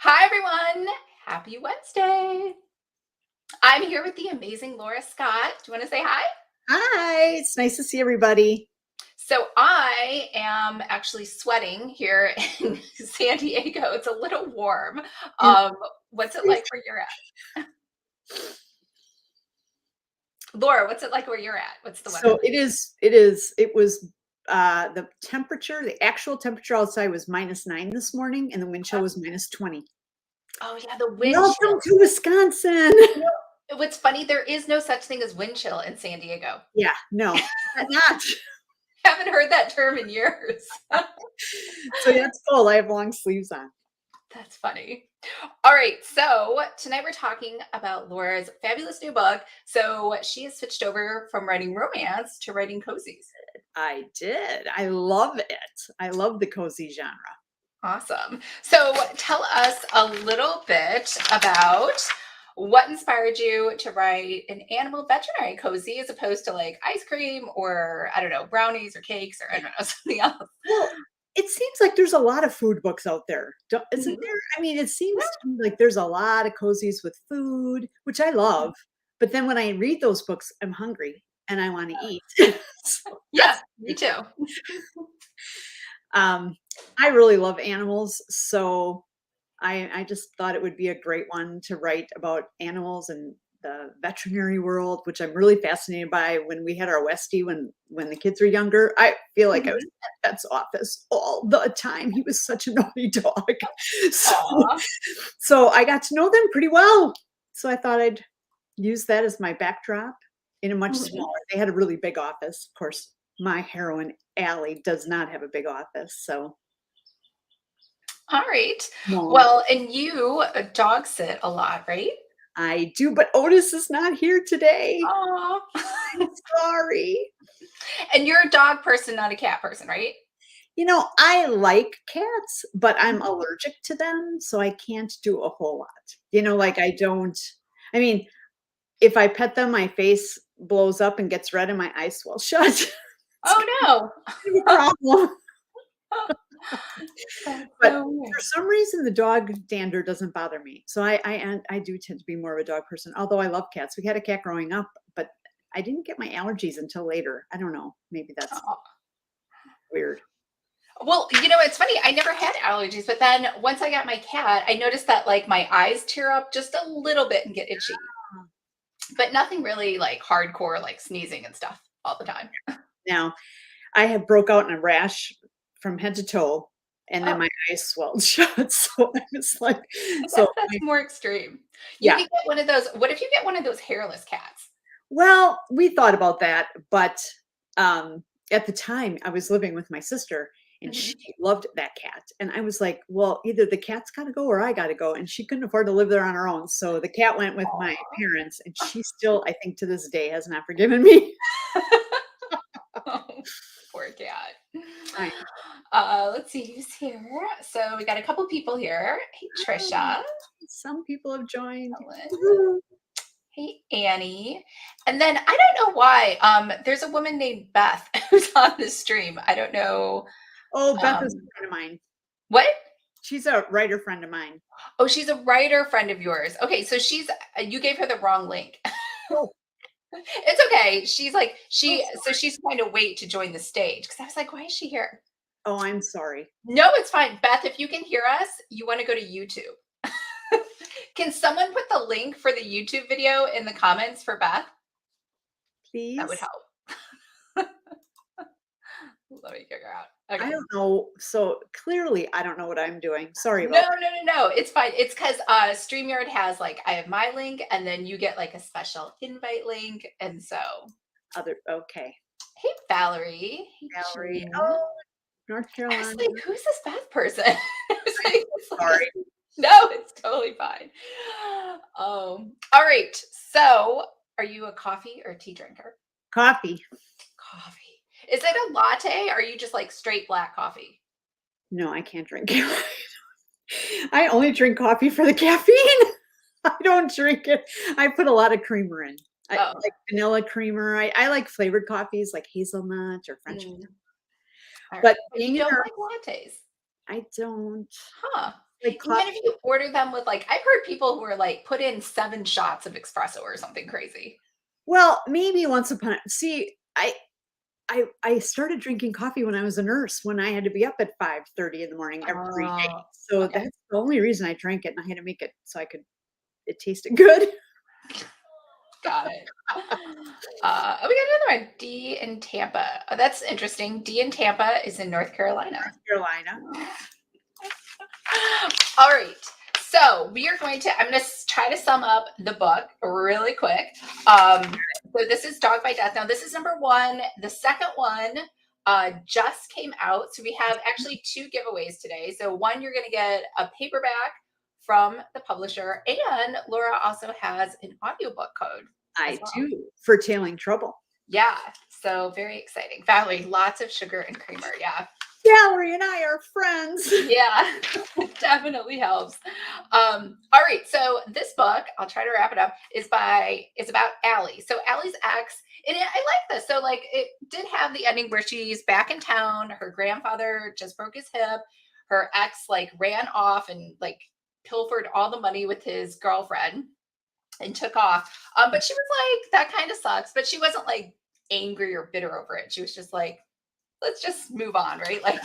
Hi, everyone. Happy Wednesday. I'm here with the amazing Laura Scott. Do you want to say hi? Hi, it's nice to see everybody. So, I am actually sweating here in San Diego. It's a little warm. And Um, what's it like where you're at? Laura, what's it like where you're at? What's the weather so like? it was the temperature, the actual temperature outside was -9 this morning, and the wind chill was -20. Oh, yeah, the wind Welcome chill. to Wisconsin. You know, what's funny, there is no such thing as wind chill in San Diego. Yeah, no, not. Haven't heard that term in years. So yeah, it's cold. I have long sleeves on. That's funny. All right. So tonight we're talking about Laura's fabulous new book. So she has switched over from writing romance to writing cozies. I did. I love it. I love the cozy genre. Awesome. So tell us a little bit about what inspired you to write an animal veterinary cozy as opposed to like ice cream or I don't know, brownies or cakes or I don't know, something else. Well, it seems like there's a lot of food books out there, isn't Mhm. there? I mean, it seems to me like there's a lot of cozies with food, which I love. But then when I read those books, I'm hungry and I want to eat. So Yeah, that's me too. um, I really love animals, so I just thought it would be a great one to write about animals and the veterinary world, which I'm really fascinated by. When we had our Westie, when the kids were younger, I feel like I was Mhm. in that vet's office all the time. He was such a naughty dog. So, Aw. so I got to know them pretty well. So I thought I'd use that as my backdrop in a much Mhm. smaller. They had a really big office. Of course, my heroine Allie does not have a big office, so All right. no. Well, and you dog sit a lot, right? I do, but Otis is not here today. Oh. I'm sorry. And you're a dog person, not a cat person, right? I like cats, but I'm Mhm. allergic to them, so I can't do a whole lot. Like I don't I mean, if I pet them, my face blows up and gets red and my eyes swell shut. It's Oh, no. kind of a problem. That's But so for weird. some reason, the dog dander doesn't bother me. So I do tend to be more of a dog person, although I love cats. We had a cat growing up, but I didn't get my allergies until later. I don't know. Maybe that's Aw. weird. Well, it's funny, I never had allergies, but then once I got my cat, I noticed that, like, my eyes tear up just a little bit and get itchy, but nothing really, like, hardcore, like sneezing and stuff all the time. Now, I have broke out in a rash from head to toe, and then Oh, my eyes swelled shut, so I was like I so guess that's I more extreme. You yeah. could get one of those what if you get one of those hairless cats? Well, we thought about that, but, at the time, I was living with my sister, and she Mhm. loved that cat, and I was like, "Well, either the cat's gotta go or I gotta go," and she couldn't afford to live there on her own, so the cat went with my Aw. parents, and she still, I think to this day, has not forgiven me. Oh, poor cat. I Let's see who's here. So we got a couple people here. Hey, know. Trisha, Some people have joined. Ellen. Woohoo. Hey, Annie. And then I don't know why. There's a woman named Beth who's on the stream. I don't know. Oh, Beth is Um, a friend of mine. what? She's a writer friend of mine. Oh, she's a writer friend of yours. Okay, so you gave her the wrong link. Oh, It's okay. She's like so so sorry. she's trying to wait to join the stage because I was like, why is she here? Oh, I'm sorry. No, it's fine. Beth, if you can hear us, you want to go to YouTube. Can someone put the link for the YouTube video in the comments for Beth? That would Please? help. Let me figure out. I Okay. don't know. So clearly, I don't know what I'm doing. Sorry No, about no, no, no. It's fine. It's because StreamYard has like I have my link and then you get like a special invite link. And so that. Okay. hey Valerie. Hey Gallery. Jean. Oh, North I was Carolina. like, who's this Beth person? I was I'm like, it's like, sorry. no, it's totally fine. All right. So are you a coffee or tea drinker? Coffee. Coffee. Is it a latte or are you just like straight black coffee? No, I can't drink it. I only drink coffee for the caffeine. I don't drink it. I put a lot of creamer in. I Oh. like vanilla creamer. I like flavored coffees like hazelnut or French. Mm, all right. But But you being in don't her, like lattes. I don't. Huh. like Even if coffee. you order them with like, I've heard people who are like put in 7 shots of espresso or something crazy. Well, maybe once upon see, I started drinking coffee when I was a nurse, when I had to be up at 5:30 in the morning every day. Oh, So okay. that's the only reason I drank it, and I had to make it so I could it tasted good. Got it. Oh, we got another one. D in Tampa. Oh, that's interesting. D in Tampa is in North Carolina. North Carolina. All right. So we are going to, I'm going to try to sum up the book really quick. So this is Dog by Death. Now, this is number 1. The second one just came out. So we have actually 2 giveaways today. So one, you're going to get a paperback from the publisher, and Laura also has an audiobook code as I well. do, for Tailing Trouble. Yeah. So very exciting. Valerie, lots of sugar and creamer. Yeah. Valerie and I are friends. Yeah, definitely helps. All right, so this book, I'll try to wrap it up, is about Allie. So Allie's ex, and I like this. So like it did have the ending where she's back in town. Her grandfather just broke his hip. Her ex like ran off and like pilfered all the money with his girlfriend and took off. But she was like, that kind of sucks. But she wasn't like angry or bitter over it. She was just like, let's just move on, right? Like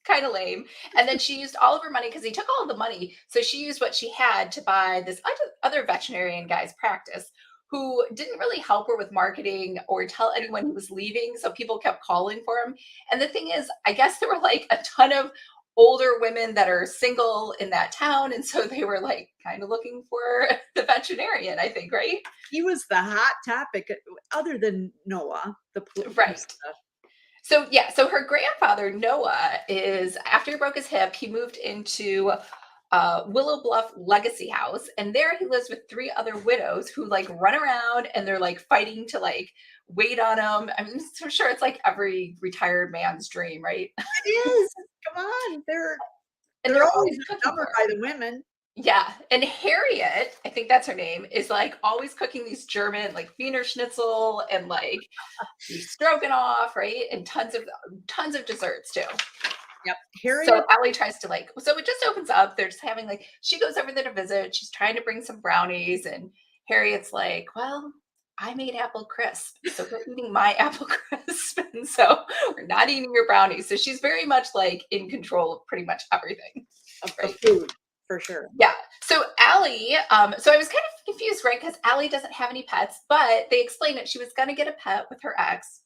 kind of lame. And then she used all of her money because he took all of the money. So she used what she had to buy this other veterinarian guy's practice who didn't really help her with marketing or tell anyone he was leaving. So people kept calling for him. And the thing is, I guess there were like a ton of older women that are single in that town. And so they were like kind of looking for the veterinarian, I think, right? He was the hot topic, other than Noah, the Right. So yeah, so her grandfather Noah is after he broke his hip, he moved into Willow Bluff Legacy House, and there he lives with 3 other widows who like run around and they're like fighting to like wait on him. I'm sure it's like every retired man's dream, right? It is. Come on, And they're they're always always cooking outnumbered for by him. the women. Yeah, and Harriet, I think that's her name, is like always cooking these German like Wiener Schnitzel and like beef stroganoff, right? And tons of desserts too. Yep, So Harriet. Allie tries to like, so it just opens up. They're just having like, she goes over there to visit. She's trying to bring some brownies, and Harriet's like, well, I made apple crisp, so we're eating my apple crisp, and so we're not eating your brownies. So she's very much like in control of pretty much everything, Of the right? food, for sure. Yeah. So Allie, so I was kind of confused, right? Because Allie doesn't have any pets, but they explained that she was going to get a pet with her ex,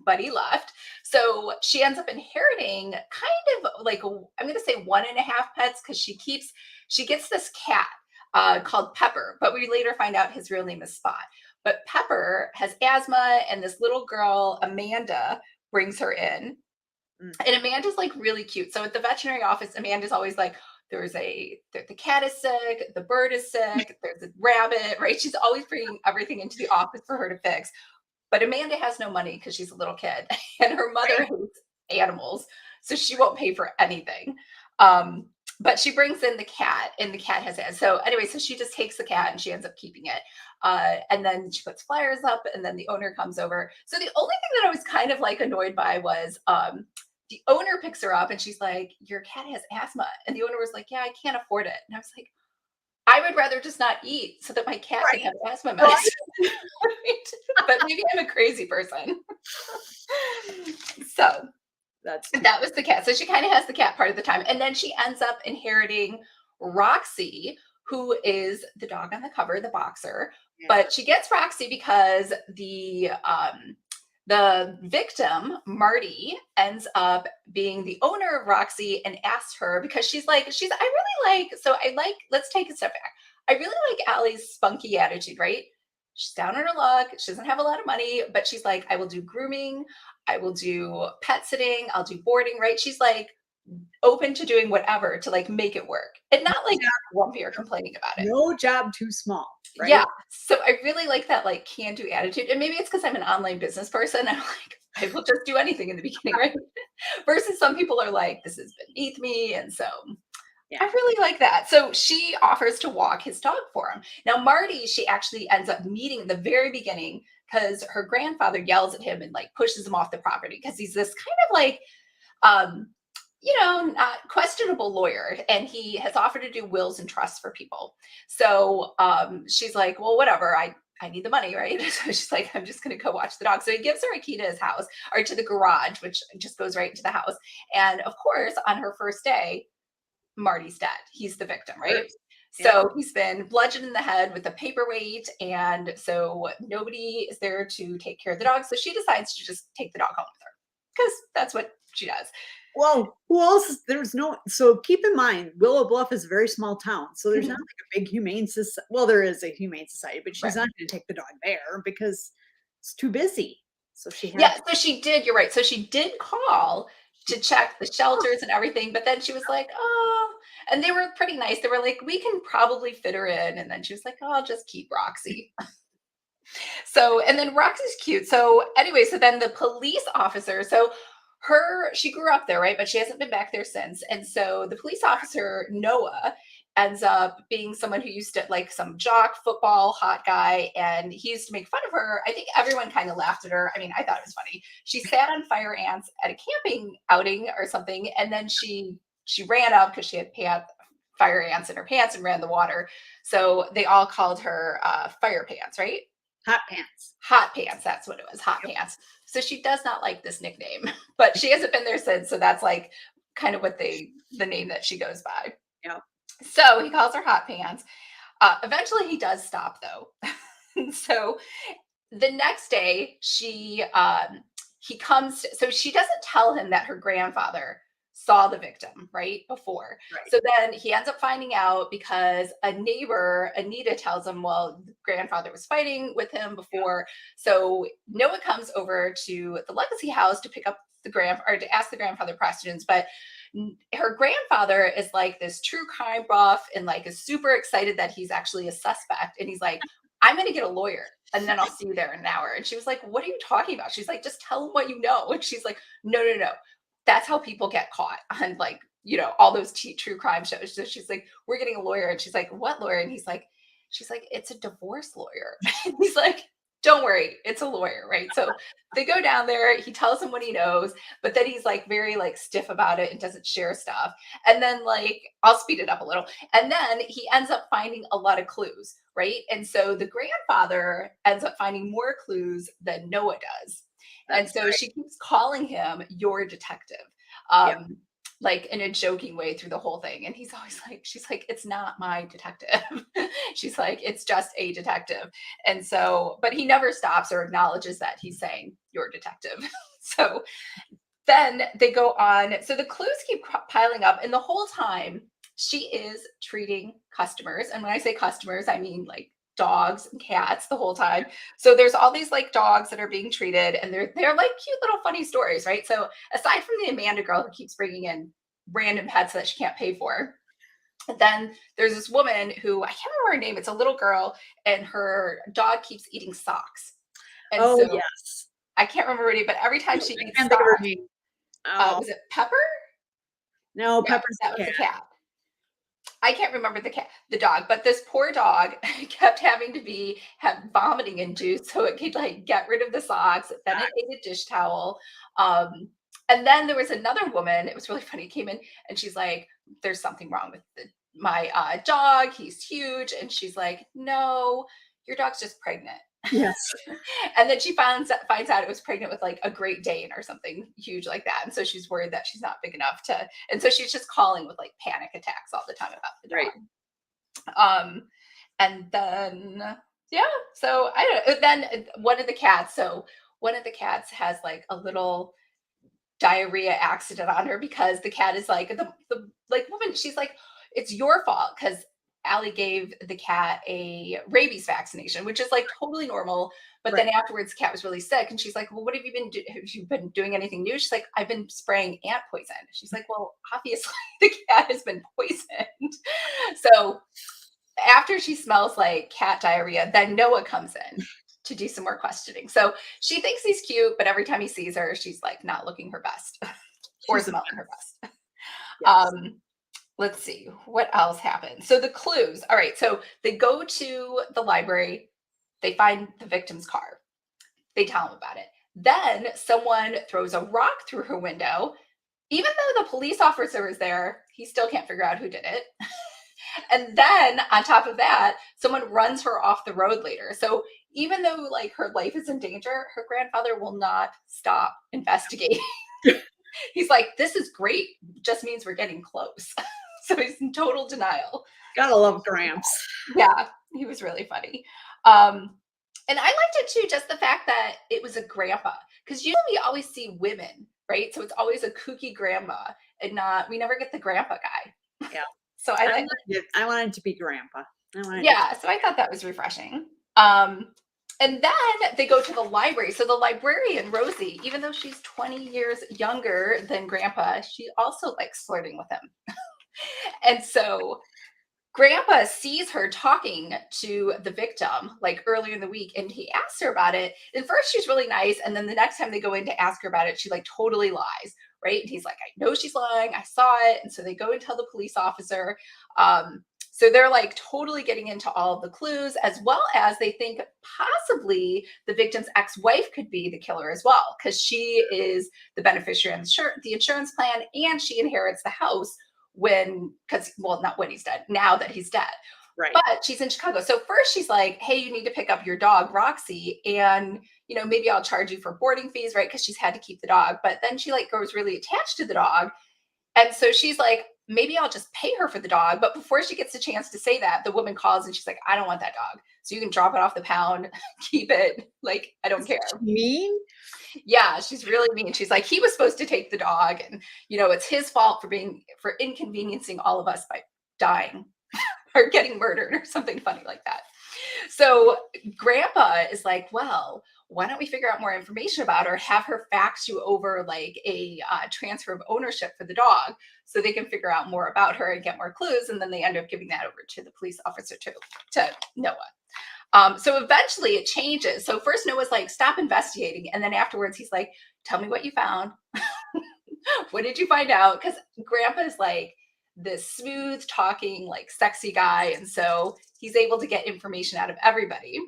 but he left. So she ends up inheriting kind of like, I'm going to say 1.5 pets because she gets this cat called Pepper, but we later find out his real name is Spot. But Pepper has asthma, and this little girl, Amanda, brings her in. Mm. And Amanda's like really cute. So at the veterinary office, Amanda's always like, the cat is sick, the bird is sick, there's a rabbit, right? She's always bringing everything into the office for her to fix. But Amanda has no money because she's a little kid, and her mother hates animals, so she won't pay for anything. Um, but she brings in the cat, and the cat has it. So anyway, so she just takes the cat and she ends up keeping it. And then she puts flyers up, and then the owner comes over. So the only thing that I was kind of like annoyed by was the owner picks her up and she's like, "Your cat has asthma," and the owner was like, "Yeah, I can't afford it." And I was like, I would rather just not eat so that my cat can Right, have asthma right. medicine. Right? But maybe I'm a crazy person. So That's too that was the cat. So she kind of has the cat part of the time. And then she ends up inheriting Roxy, who is the dog on the cover, the boxer. yeah. But she gets Roxy because the victim, Marty, ends up being the owner of Roxy and asks her because let's take a step back. I really like Allie's spunky attitude, right? She's down on her luck. She doesn't have a lot of money, but she's like, I will do grooming. I will do pet sitting. I'll do boarding, right? She's like open to doing whatever to like make it work and not like grumpy or complaining about it. No job too small, right? Yeah. So I really like that like can do attitude. And maybe it's because I'm an online business person. I'm like, I will just do anything in the beginning, right? Versus some people are like, this is beneath me. And so Yeah. I really like that. So she offers to walk his dog for him. Now, Marty, she actually ends up meeting in the very beginning because her grandfather yells at him and like pushes him off the property because he's this kind of like um not questionable lawyer, and he has offered to do wills and trusts for people. So she's like, well, whatever. I need the money, right? So she's like, I'm just going to go watch the dog. So he gives her a key to his house or to the garage, which just goes right into the house. And of course, on her first day, Marty's dead. He's the victim, right? Course. Yep. So he's been bludgeoned in the head with a paperweight, and so nobody is there to take care of the dog. So she decides to just take the dog home with her because that's what she does. Well, who else? There's no. So keep in mind, Willow Bluff is a very small town, so there's not Mhm. like a big humane society. Well, there is a humane society, but she's Right. not going to take the dog there because it's too busy. So she had Yeah, to. so she did, you're right. So she did call to check the shelters and everything, but then she was like, "Oh," and they were pretty nice. They were like, "We can probably fit her in." And then she was like, "Oh, I'll just keep Roxy." So, and then Roxy's cute. So, anyway, so then the police officer, so she grew up there, right? But she hasn't been back there since. And so the police officer, Noah, ends up being someone who used to like some jock football hot guy. And he used to make fun of her. I think everyone kind of laughed at her. I mean, I thought it was funny. She sat on fire ants at a camping outing or something. And then she ran up because she had fire ants in her pants and ran in the water. So they all called her fire pants, right? Hot pants. Hot Pants, that's what it was, Hot Yep. Pants. So she does not like this nickname, but she hasn't been there since. So that's like kind of the name that she goes by. Yep. So he calls her Hot Pants. Eventually he does stop though. So the next day he comes so she doesn't tell him that her grandfather saw the victim right before. Right. So then he ends up finding out because a neighbor, Anita, tells him, well, the grandfather was fighting with him Yep. before. So Noah comes over to the Legacy house to pick up or to ask the grandfather questions, but her grandfather is like this true crime buff and like is super excited that he's actually a suspect, and he's like, I'm going to get a lawyer and then I'll see you there in an hour. And she was like, what are you talking about? She's like, just tell him what you know. And she's like, no, no, no. That's how people get caught on like, all those true crime shows. So she's like, we're getting a lawyer. And she's like, what lawyer? And she's like, it's a divorce lawyer. And he's like, don't worry, it's a lawyer, right? So they go down there, he tells him what he knows, but then he's like very like stiff about it and doesn't share stuff. And then like I'll speed it up a little. And then he ends up finding a lot of clues, right? And so the grandfather ends up finding more clues than Noah does. And That's so right. she keeps calling him your detective. Yep. Um, like in a joking way through the whole thing. And he's always like, she's like, it's not my detective. She's like, it's just a detective. And so, but he never stops or acknowledges that he's saying your detective. So then they go on. So the clues keep piling up. And the whole time she is treating customers. And when I say customers, I mean like dogs and cats the whole time. So there's all these like dogs that are being treated, and they're like cute little funny stories, right? So aside from the Amanda girl who keeps bringing in random pets that she can't pay for, then there's this woman who I can't remember her name. It's a little girl, and her dog keeps eating socks. And Oh so yes. I can't remember her name, but every time she I eats can't think of her socks, name. Oh was it Pepper? no, No, Pepper's the that was the cat. cat. I can't remember the dog, but this poor dog kept having to have vomiting induced so it could like get rid of the socks. Then it ate a dish towel. Um, and then there was another woman. It was really funny. Came in and she's like, "There's something wrong with my dog. He's huge." And she's like, "No, your dog's just pregnant." Yes. And then she finds out it was pregnant with like a Great Dane or something huge like that. And so she's worried that she's not big enough and so she's just calling with like panic attacks all the time about the Right. dog. And then, yeah, so I don't know. Then one of the cats has like a little diarrhea accident on her because the cat is like the like woman, she's like, it's your fault because Allie gave the cat a rabies vaccination, which is like totally normal. But then Right. afterwards, the cat was really sick, and she's like, "Well, what have you have you been doing anything new?" She's like, "I've been spraying ant poison." She's like, "Well, obviously the cat has been poisoned." So after she smells like cat diarrhea, then Noah comes in to do some more questioning. So she thinks he's cute, but every time he sees her, she's like not looking her best or She's a smelling her mess. best. Yes. Um, let's see what else happened. So the clues. All right. So they go to the library. They find the victim's car. They tell him about it. Then someone throws a rock through her window. even though the police officer was there, he still can't figure out who did it. And then on top of that, someone runs her off the road later. So even though like her life is in danger, her grandfather will not stop investigating. He's like, this is great. Just means we're getting close. So he's in total denial. Gotta love Gramps. Yeah, he was really funny. And I liked it too, just the fact that it was a grandpa. Because usually we always see women, right? So it's always a kooky grandma and not, we never get the grandpa guy. Yeah. So I wanted to be Grandpa. yeah, so I thought that was refreshing. And then they go to the library. So the librarian, Rosie, even though she's 20 years younger than Grandpa, she also likes flirting with him. And so Grandpa sees her talking to the victim like earlier in the week, and he asks her about it. And first she's really nice, and then the next time they go in to ask her about it, she like totally lies, right? And he's like, I know she's lying, I saw it. And so they go and tell the police officer. So they're like totally getting into all of the clues, as well as they think possibly the victim's ex-wife could be the killer as well, because she is the beneficiary of the insurance plan, and she inherits the house because well, not when he's dead, now that he's dead. Right. But she's in Chicago. So first she's like, hey, you need to pick up your dog, Roxy, and maybe I'll charge you for boarding fees, right? Because she's had to keep the dog. But then she like grows really attached to the dog. And so she's like, maybe I'll just pay her for the dog. But before she gets a chance to say that, the woman calls and she's like, I don't want that dog. So you can drop it off the pound, keep it. Like, I don't care. Mean? Yeah, she's really mean. She's like, he was supposed to take the dog, and it's his fault for inconveniencing all of us by dying or getting murdered or something funny like that. So Grandpa is like, well, why don't we figure out more information about her, have her fax you over like a transfer of ownership for the dog so they can figure out more about her and get more clues. And then they end up giving that over to the police officer to Noah. So eventually it changes. So first Noah's like, stop investigating. And then afterwards he's like, tell me what you found. What did you find out? Because Grandpa's like this smooth talking, like sexy guy. And so he's able to get information out of everybody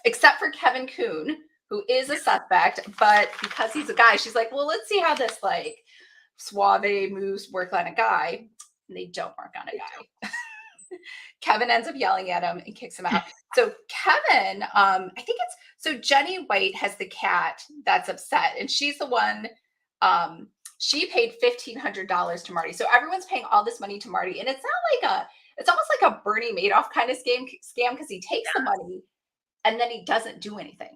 except for Kevin Kuhn, who is a suspect. But because he's a guy, she's like, well, let's see how this like suave moves work on a guy. And they don't work on a guy. Kevin ends up yelling at him and kicks him out. So Kevin, I think so Jenny White has the cat that's upset, and she's the one, she paid $1,500 to Marty. So everyone's paying all this money to Marty, and it's almost like a Bernie Madoff kind of scam because he takes the money and then he doesn't do anything.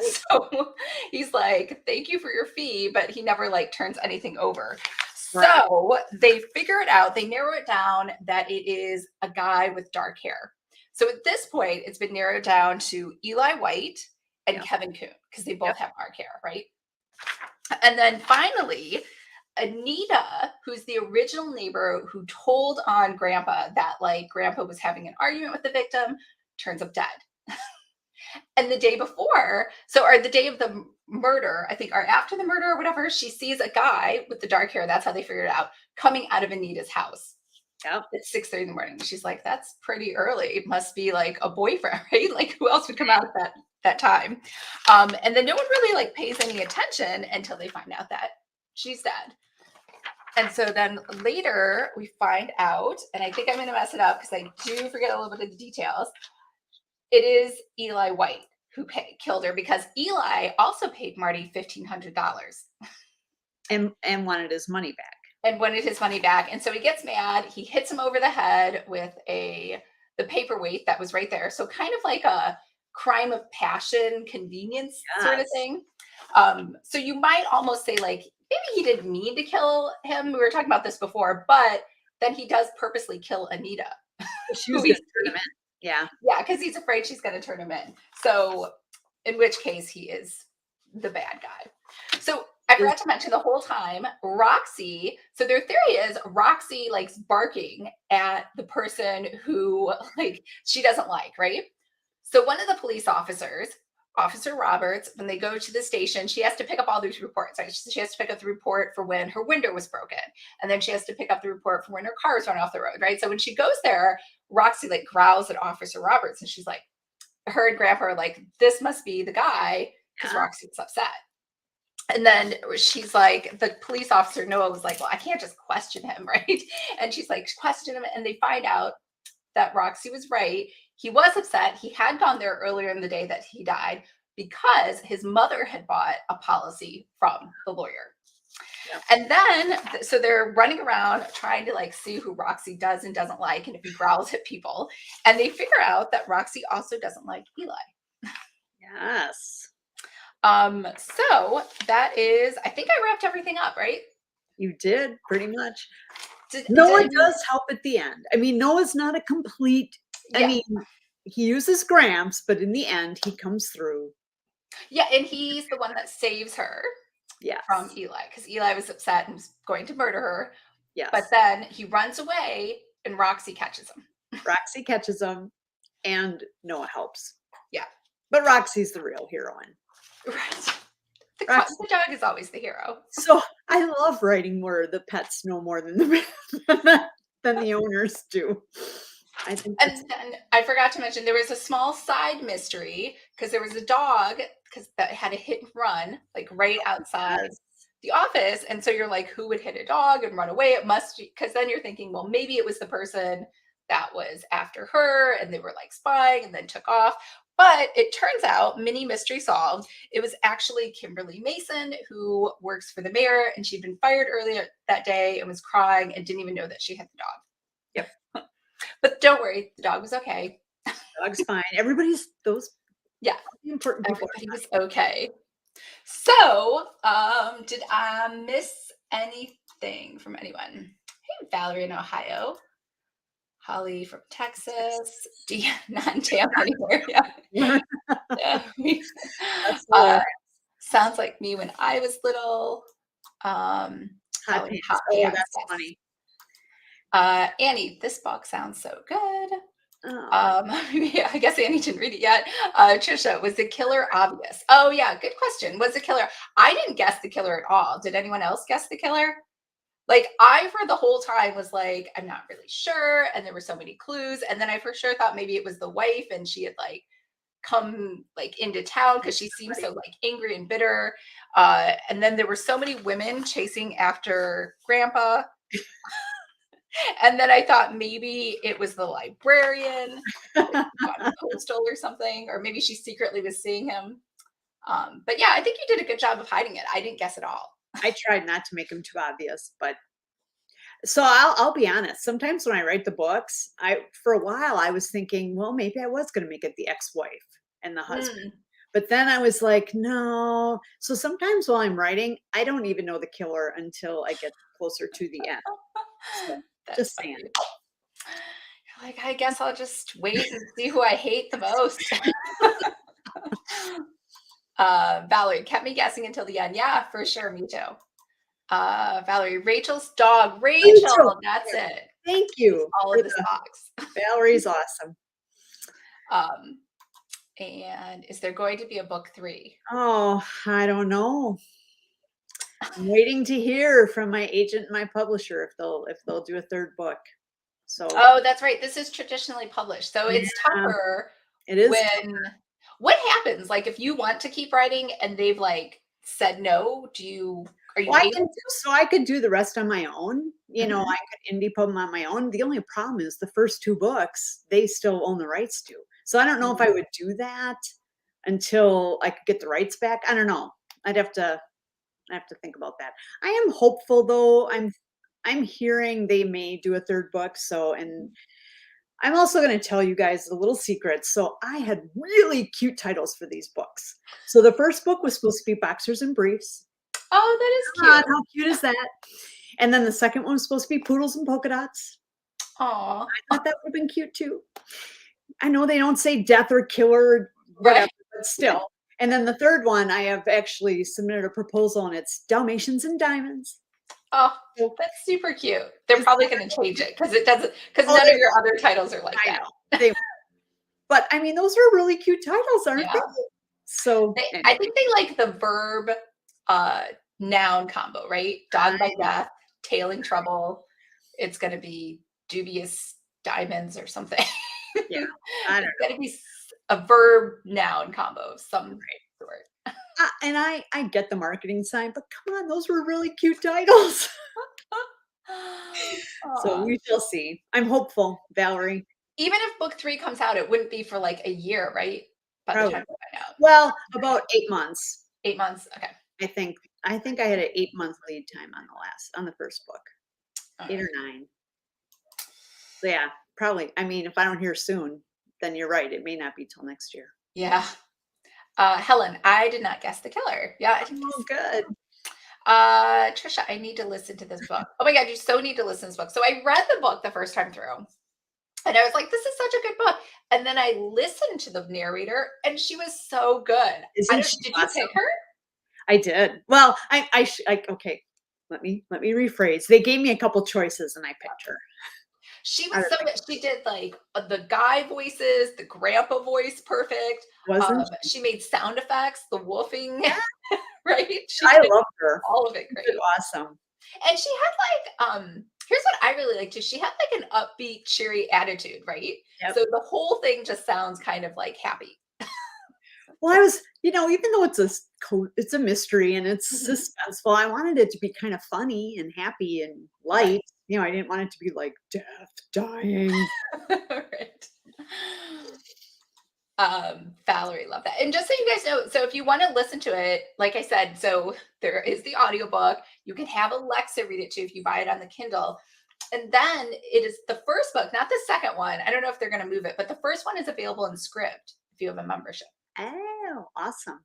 So he's like, thank you for your fee, but he never like turns anything over. So they figure it out. They narrow it down that it is a guy with dark hair. So at this point, it's been narrowed down to Eli White and Kevin Kuhn because they both have dark hair, right? And then finally, Anita, who's the original neighbor who told on Grandpa that like Grandpa was having an argument with the victim, turns up dead. And the day before, or the day of the murder, I think, or after the murder or whatever, she sees a guy with the dark hair. That's how they figured it out, coming out of Anita's house. Yep. At 6:30 in the morning. She's like, that's pretty early. It must be like a boyfriend, right? Like who else would come out at that time? And then no one really like pays any attention until they find out that she's dead. And so then later we find out, and I think I'm going to mess it up because I do forget a little bit of the details. It is Eli White who killed her because Eli also paid Marty $1,500 and wanted his money back. And so he gets mad. He hits him over the head with the paperweight that was right there. So kind of like a crime of passion, convenience sort of thing. So you might almost say like, maybe he didn't mean to kill him. We were talking about this before, but then he does purposely kill Anita. She was going to turn him in. Yeah. Yeah, because he's afraid she's going to turn him in. So in which case he is the bad guy. So I forgot to mention the whole time, Roxy. So their theory is Roxy likes barking at the person who like she doesn't like, right? So one of the police officers, Officer Roberts, when they go to the station, she has to pick up all these reports. Right? She has to pick up the report for when her window was broken. And then she has to pick up the report for when her car was run off the road, right? So when she goes there, Roxy like growls at Officer Roberts and she's like, her and Grandpa are like, this must be the guy because Roxy was upset. And then she's like, the police officer Noah was like, well, I can't just question him, right? And she's like, question him. And they find out that Roxy was right. He was upset. He had gone there earlier in the day that he died because his mother had bought a policy from the lawyer. Yep. And then, so they're running around trying to like see who Roxy does and doesn't like, and if he growls at people. And they figure out that Roxy also doesn't like Eli. Yes. So that is, I think I wrapped everything up, right? You did pretty much. Did Noah you- does help at the end. I mean, Noah's not a complete, I Yeah. mean, he uses Gramps, but in the end, he comes through. Yeah, and he's the one that saves her Yes. from Eli because Eli was upset and was going to murder her. Yes. But then he runs away and Roxy catches him. Roxy catches him and Noah helps. Yeah. But Roxy's the real heroine. Right. Roxy. The dog is always the hero. So I love writing where the pets know more than than the owners do. I think And then I forgot to mention there was a small side mystery because there was a dog that had a hit and run like right outside the office. And so you're like, who would hit a dog and run away? It must be, because then you're thinking, well, maybe it was the person that was after her and they were like spying and then took off. But it turns out, mini mystery solved, it was actually Kimberly Mason, who works for the mayor, and she'd been fired earlier that day and was crying and didn't even know that she had the dog. Yep. But don't worry, the dog was okay. Dog's fine. Everybody's those. Yeah. Important people. Everybody was okay. So, did I miss anything from anyone? Hey, Valerie in Ohio. Holly from Texas. Not in Tampa anymore. Yeah. That's sounds like me when I was little. hot Hot pants. pants, Oh, that's yes. funny. Annie, this book sounds so good. Oh. I guess Annie didn't read it yet. Trisha, was the killer obvious? Oh yeah, good question. Was the killer? I didn't guess the killer at all. Did anyone else guess the killer? Like I for the whole time was like, I'm not really sure. And there were so many clues. And then I for sure thought maybe it was the wife and she had like come like into town because she seems so like angry and bitter. And then there were so many women chasing after Grandpa. And then I thought maybe it was the librarian on a postal or something, or maybe she secretly was seeing him. But yeah, I think you did a good job of hiding it. I didn't guess at all. I tried not to make them too obvious, but so I'll be honest. Sometimes when I write the books, for a while I was thinking, well, maybe I was going to make it the ex-wife and the husband. But then I was like, no. So sometimes while I'm writing, I don't even know the killer until I get closer to the end. So, just saying. You're like, I guess I'll just wait and see who I hate the most. Valerie kept me guessing until the end. Yeah, for sure. Me too. Valerie, Rachel's dog. Rachel, that's it. Thank you. All of the dogs. Valerie's awesome. And is there going to be a book 3? Oh, I don't know. I'm waiting to hear from my agent and my publisher if they'll do a 3rd book. So that's right. This is traditionally published. So it's tougher. It is. What happens? Like if you want to keep writing and they've like said no, are you I could do the rest on my own. You know, I could indie pub them on my own. The only problem is the first 2 books, they still own the rights to. So I don't know if I would do that until I could get the rights back. I don't know. I have to think about that. I am hopeful though. I'm hearing they may do a 3rd book. So, and I'm also going to tell you guys a little secret. So I had really cute titles for these books. So the first book was supposed to be Boxers and Briefs. Oh, that is cute. How cute is that? And then the second one was supposed to be Poodles and Polka Dots. Aw. I thought that would have been cute too. I know they don't say death or killer, whatever, but still. And then the 3rd one, I have actually submitted a proposal and it's Dalmatians and Diamonds. Oh, that's super cute. They're probably going to change it because none of your other titles are like that. They, but I mean, those are really cute titles, aren't they? So I think they like the verb noun combo, right? Dog by death, tailing trouble. It's going to be dubious diamonds or something. Yeah, I don't know. It's going to be a verb noun combo of some sort. I get the marketing side, but come on, those were really cute titles. So Aw. we shall see. I'm hopeful, Valerie. Even if book 3 comes out, it wouldn't be for, like, a year, right? By the Probably. time we find out. Well, about 8 months. 8 months? Okay. I think. I think I had an 8-month lead time on the first book. 8 or Alright. 9. So yeah, probably. I mean, if I don't hear soon, then you're right. It may not be till next year. Yeah. Helen, I did not guess the killer. Yeah, I didn't Oh, guess. good. Trisha, I need to listen to this book. Oh my god, you so need to listen to this book. So I read the book the first time through, and I was like, "This is such a good book." And then I listened to the narrator, and she was so good. I Isn't don't. she Did you pick awesome? her? I did. Well, okay. Let me rephrase. They gave me a couple choices and I picked her She was out of so the good. She did like the guy voices, the grandpa voice, perfect. wasn't she? She made sound effects, the wolfing, Yeah, right? She I did love her. all of it She did great. awesome. And she had like here's what I really like too. She had like an upbeat, cheery attitude, right? Yep. So the whole thing just sounds kind of like happy. Well, I was, even though it's a mystery and it's Mhm. suspenseful, I wanted it to be kind of funny and happy and Right. light. I didn't want it to be like death, dying. Right. Valerie, love that. And just so you guys know, so if you want to listen to it, like I said, so there is the audiobook. You can have Alexa read it too if you buy it on the Kindle. And then it is the first book, not the second one. I don't know if they're going to move it, but the first one is available in script if you have a membership. Oh, awesome.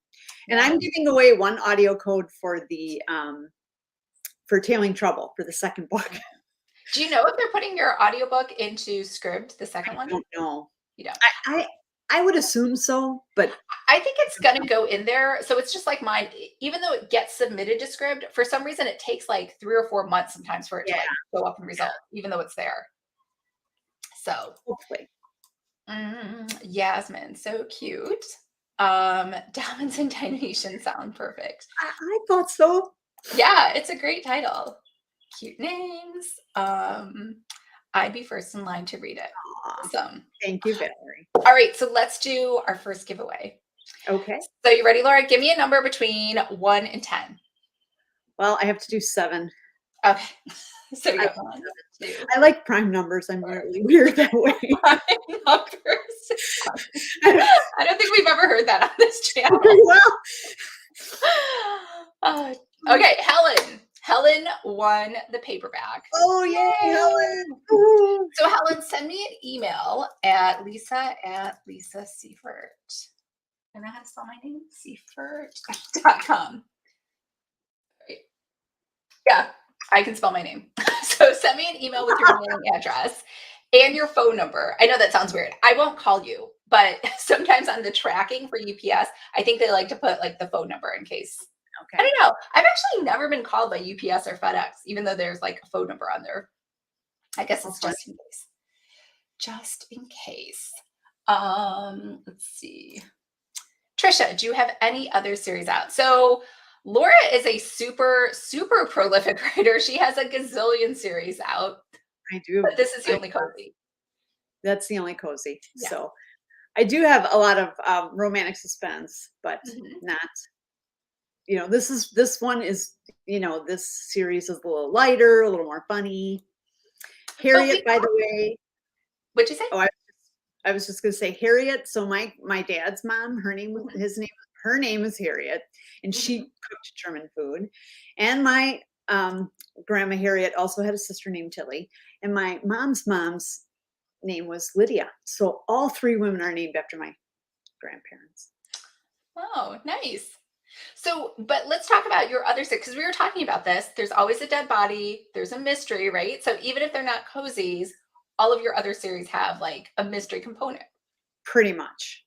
And Yeah. I'm giving away one audio code for Tailing Trouble for the second book. Do you know if they're putting your audiobook into script, the second I one? don't know. You don't. I I would assume so, but I think it's gonna go in there. So it's just like mine, even though it gets submitted to script, for some reason it takes like 3 or 4 months sometimes for it to yeah, like go up in result, even though it's there. So, hopefully. Yasmin, so cute. Diamonds and Dynation sound perfect. I thought so. Yeah, it's a great title. Cute names. I'd be first in line to read it. Aw, Awesome. thank you, Valerie. All right, so let's do our first giveaway. Okay. So you ready, Laura? Give me a number between 1 and 10. Well, I have to do 7. Okay. So you I got love 1, 7. 2, I like prime numbers. I'm 4, really weird that way. 5 numbers. I don't think we've ever heard that on this Okay, channel. well. Uh, okay, Helen. Helen won the paperback. Oh, yay, Yay! Helen. Woo. So Helen, send me an email at Lisa Seifert. I know how to spell my name. Seifert.com. Right. Yeah, I can spell my name. So send me an email with your mailing address and your phone number. I know that sounds weird. I won't call you, but sometimes on the tracking for UPS, I think they like to put like the phone number in case. I Okay. don't know. I've actually never been called by UPS or FedEx, even though there's like a phone number on there. I guess Well, it's fun. just in case. Just in case. Let's see. Trisha, do you have any other series out? So Laura is a super, super prolific writer. She has a gazillion series out, I do. but this is the I only cozy. That's the only cozy. Yeah. So I do have a lot of romantic suspense, but Mhm. not. This one is. This series is a little lighter, a little more funny. But we Harriet, by the way. what'd you say? Oh, I was just gonna say Harriet. So my dad's mom, Mhm, her name is Harriet, and mhm. she cooked German food. And my grandma Harriet also had a sister named Tilly, and my mom's name was Lydia. So all 3 women are named after my grandparents. Oh, nice. So, but let's talk about your other six because we were talking about this. There's always a dead body, there's a mystery, right? So even if they're not cozies, all of your other series have like a mystery component. Pretty much.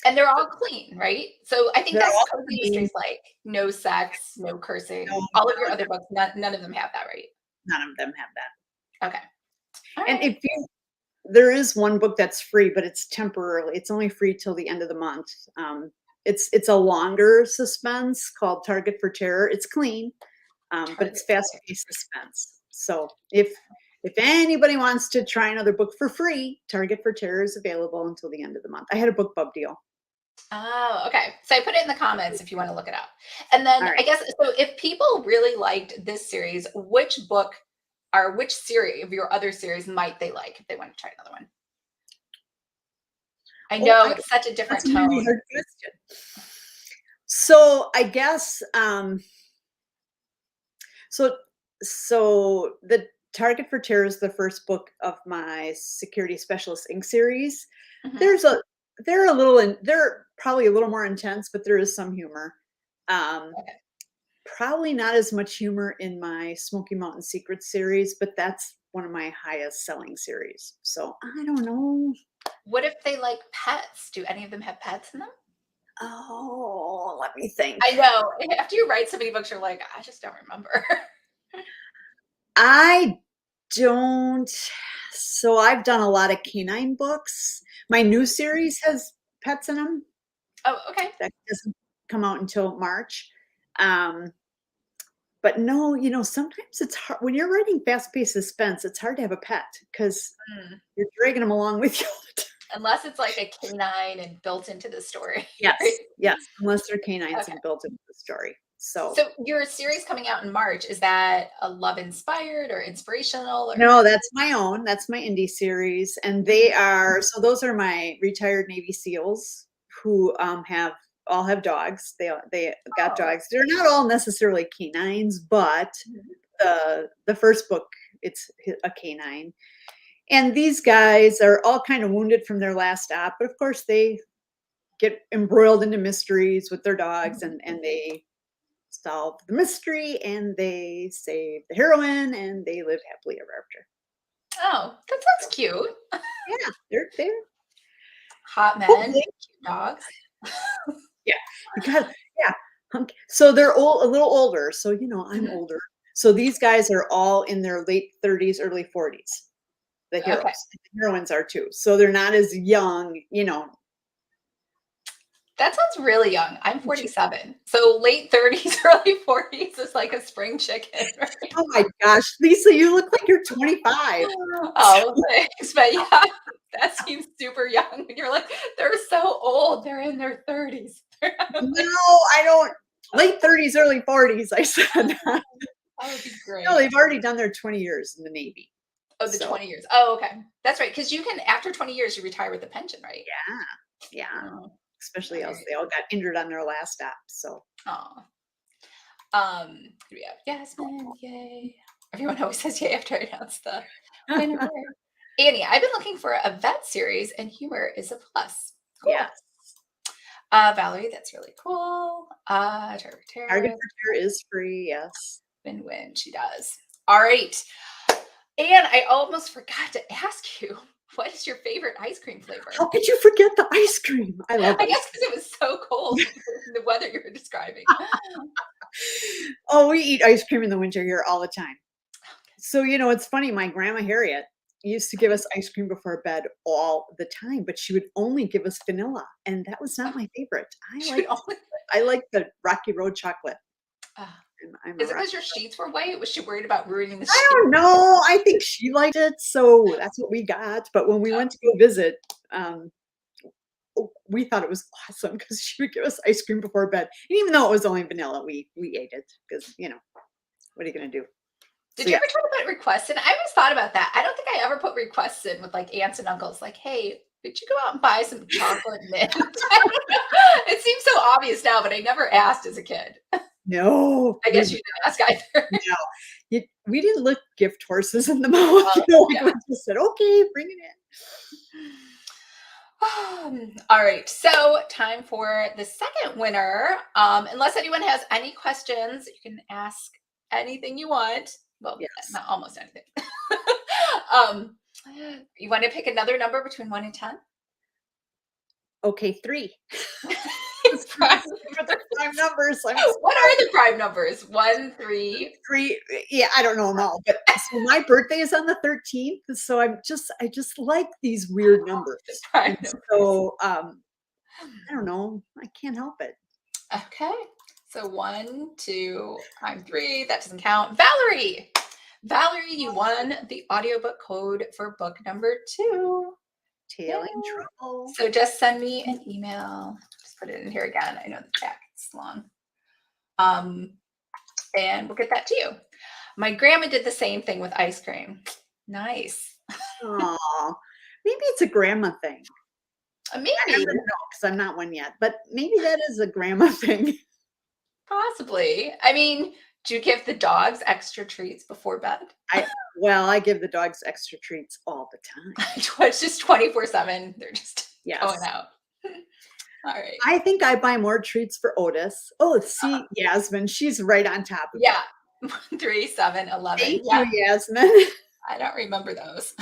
And they're all clean, right? So I think They're that's all cozy clean. mysteries like no sex, no No, cursing. All of your no, other books, none of them have that, right? none of them have that. Okay. All And right. there is one book that's free, but it's temporarily. It's only free till the end of the month. It's a longer suspense called Target for Terror. It's clean, but Target. it's fast-paced suspense. So if anybody wants to try another book for free, Target for Terror is available until the end of the month. I had a book bub deal. Oh, okay. So I put it in the comments if you want to look it up. And then All I right. guess so if people really liked this series, which book or which series of your other series might they like if they want to try another one? I Oh, know it's such a that's different a really tone. hard question. So I guess so the Target for Terror is the first book of my Security Specialist Inc. series. Mhm. There's a they're a little they're probably a little more intense, but there is some humor. Um, Okay. Probably not as much humor in my Smoky Mountain Secrets series, but that's one of my highest selling series. So I don't know. What if they like pets? Do any of them have pets in them? Oh, let me think. I know. After you write so many books, you're like, I just don't remember. I don't. So I've done a lot of canine books. My new series has pets in them. Oh, okay. That doesn't come out until March. Um, but no, sometimes it's hard when you're writing fast-paced suspense. It's hard to have a pet because Mm. you're dragging them along with you all the time. Unless it's like a canine and built into the story, right? Yes, yes, unless they're canines Okay. and built into the story. So So your series coming out in March, is that a love inspired or inspirational or no, that's my own. That's my indie series, and they Mhm. are so those are my retired Navy SEALs who have dogs. They got Oh. dogs. They're not all necessarily canines, but Mhm. the first book a canine, and these guys are all kind of wounded from their last stop, but of course they get embroiled into mysteries with their dogs, Mhm. and they solve the mystery and they save the heroine and they live happily ever after. Oh, that So sounds cute. yeah, they're Hot men, hopefully, cute dogs. yeah, you got yeah. So they're a little older. So I'm Mhm. older. So these guys are all in their late 30s, early 40s. The Okay. heroes, the heroines are too. So they're not as young. That sounds really young. I'm 47. So late 30s, early 40s is like a spring chicken, right? Oh my gosh, Lisa, you look like you're 25. Oh, thanks. But yeah, that seems super young. And you're like, they're so old. They're in their 30s. No, I don't. Late 30s, early 40s. I said. That would be No, great. they've already done their 20 years in the Navy. Oh, the So 20 years. Oh, okay. That's right. Because you can, after 20 years, you retire with a pension, right? yeah, yeah. Oh, Especially as right. they all got injured on their last stop. So Oh. Who do we have? Yasmin, yay. Everyone always says yay after I announce the winner. Annie, I've been looking for a vet series and humor is a plus. Cool. yes, Valerie, that's really cool. Target Tara, for Sure is free. Yes. win, she does. All right. And I almost forgot to ask you, what is your favorite ice cream flavor? How could you forget the ice cream? I love I ice guess because it was so cold, the weather you were describing. cream. Oh, we eat ice cream in the winter here all the time. So it's funny. My grandma Harriet used to give us ice cream before bed all the time, but she would only give us vanilla, and that was not my favorite. I Should liked only, I liked the Rocky Road chocolate. uh, I'm a is it Rocky because your sheets were white? Was she worried about ruining the I sheet? don't know. I think she liked it, so that's what we got. But when we went to go visit, um, we thought it was awesome because she would give us ice cream before bed. And even though it was only vanilla, we ate it because what are you gonna do? Did So you yeah. ever try to put requests in? I always thought about that. I don't think I ever put requests in with like aunts and uncles, like, hey, could you go out and buy some chocolate mint? I don't know. It seems so obvious now, but I never asked as a kid. No, I guess you didn't ask either. no. We didn't look gift horses in the mouth. We Yeah. just said, okay, bring it in. All right. So time for the second winner. Unless anyone has any questions, you can ask anything you want. Well, Yes. not almost anything. um, you want to pick another number between 1 and 10? Okay, 3. Prime For the prime numbers. I'm What are the prime numbers? 1, 3. 3. Yeah, I don't know them all, but so my birthday is on the 13th, so I just like these weird The numbers, prime and numbers. so, I don't know, I can't help it. Okay. So 1, 2, prime 3. That doesn't count. Valerie. Valerie, you won the audiobook code for book number 2. Yay. Tail in trouble. So just send me an email. put it in here again. I know the jacket's long. And we'll get that to you. My grandma did the same thing with ice cream. Nice. Oh, maybe it's a grandma thing. I Maybe, don't know because I'm not one yet, but maybe that is a grandma thing. possibly. I mean, do you give the dogs extra treats before bed? I give the dogs extra treats all the time. It's just 24/7. They're just going Yes. out. All right. I think I buy more treats for Otis. Oh, see, Yasmin, she's right on top of it. Yeah. 3, 7, 11. Thank Yeah. you, Yasmin. I don't remember those.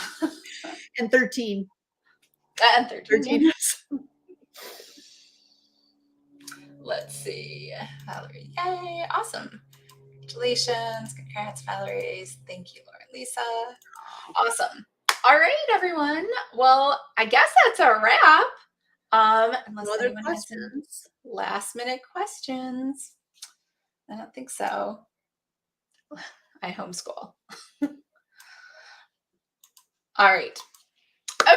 And 13. And 13. 13. Let's see. Valerie. Yay. Awesome. Congratulations. Congrats, Valerie. Thank you, Laura and Lisa. Awesome. All right, everyone. Well, I guess that's a wrap. Unless Other anyone has any questions? last minute questions. I don't think so. I homeschool. All right. Okay.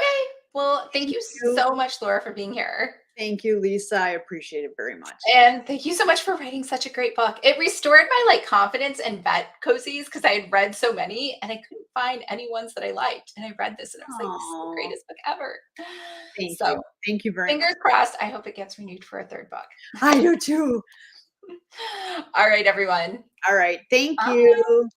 Well, thank you so much, Laura, for being here. Thank you, Lisa. I appreciate it very much. And thank you so much for writing such a great book. It restored my confidence in vet cozies because I had read so many and I couldn't find any ones that I liked. And I read this and I was like, this is the greatest book ever. Thank you. Thank you very much. Fingers crossed. I hope it gets renewed for a third book. I do too. All right, everyone. All right. Thank you.